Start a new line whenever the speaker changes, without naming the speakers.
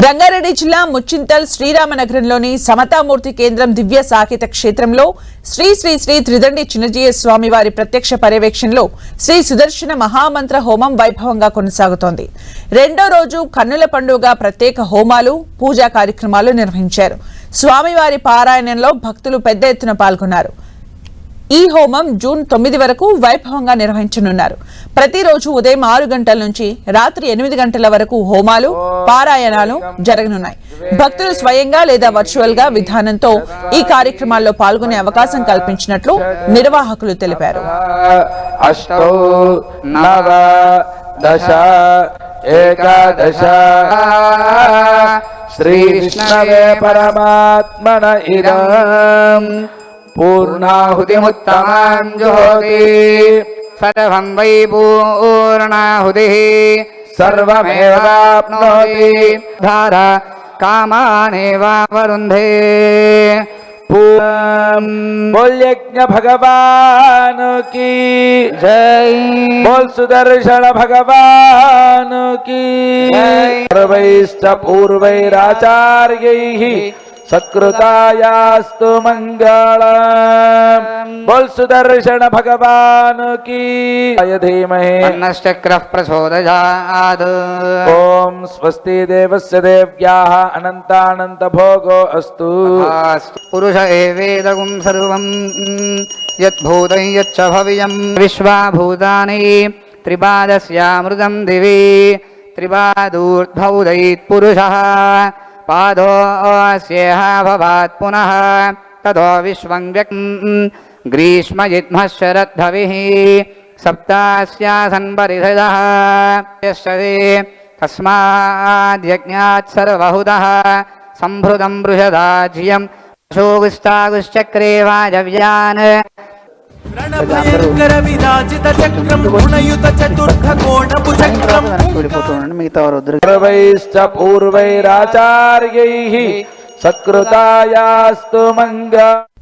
రంగారెడ్డి జిల్లా ముచ్చింతల్ శ్రీరామనగరంలోని సమతామూర్తి కేంద్రం దివ్య సాకేత క్షేత్రంలో శ్రీ శ్రీ శ్రీ త్రిదండి చిన్నజీయ స్వామి వారి ప్రత్యక్ష పర్యవేక్షణలో శ్రీ సుదర్శన మహామంత్ర హోమం వైభవంగా కొనసాగుతోంది. రెండో రోజు కన్నుల పండుగ ప్రత్యేక హోమాలు, పూజా కార్యక్రమాలు నిర్వహించారు. స్వామివారి పారాయణంలో భక్తులు పెద్ద ఎత్తున పాల్గొన్నారు. ఈ హోమం జూన్ 9 వరకు వైభవంగా నిర్వహించనున్నారు. ప్రతిరోజు ఉదయం 6 గంటల నుంచి రాత్రి 8 గంటల వరకు హోమాలు, పారాయణాలు జరగనున్నాయి. భక్తులు స్వయంగా లేదా వర్చువల్ గా విధానంతో ఈ కార్యక్రమాల్లో పాల్గొనే అవకాశం కల్పించినట్లు నిర్వాహకులు తెలిపారు.
पूर्णाहुतिमुत्तमां ज्योति सर्वं वै पूर्णाहुतिः सर्वमेवाप्नोति धारा कामानेवावरुन्धे।
बोल यज्ञ भगवान की जय, बोल सुदर्शन भगवान की जय। सर्वैश्च पूर्वैराचार्यैः सत्कृतायास्तु मंगलम्। बोल सुदर्शन भगवान की धीमहि
तन्नश्चक्रः प्रचोदयात्।
ओम स्वस्ति देवस्य देव्याः अनन्तानन्त भोगो अस्तु।
पुरुष एवेदगुं सर्वं यद्भूतं यच्च भव्यं विश्वाभूतानि त्रिपादस्यामृतं दिवि त्रिपादूर्ध्वोदयेत् पुरुषः पादोऽस्येह भवात् पुनः ततो विश्वं व्यक्तं ग्रीष्मजिह्मः शरद्धविः सप्तास्यासन् परिषदः यश्चते तस्माद्यज्ञात् सर्वहुतः सम्भृतं बृहदाज्यं शोगुस्तागुश्चक्रे वाजव्यान्
सर्वैश्च पूर्वैराचार्यैः सत्कृतायास्तु मंगलम्।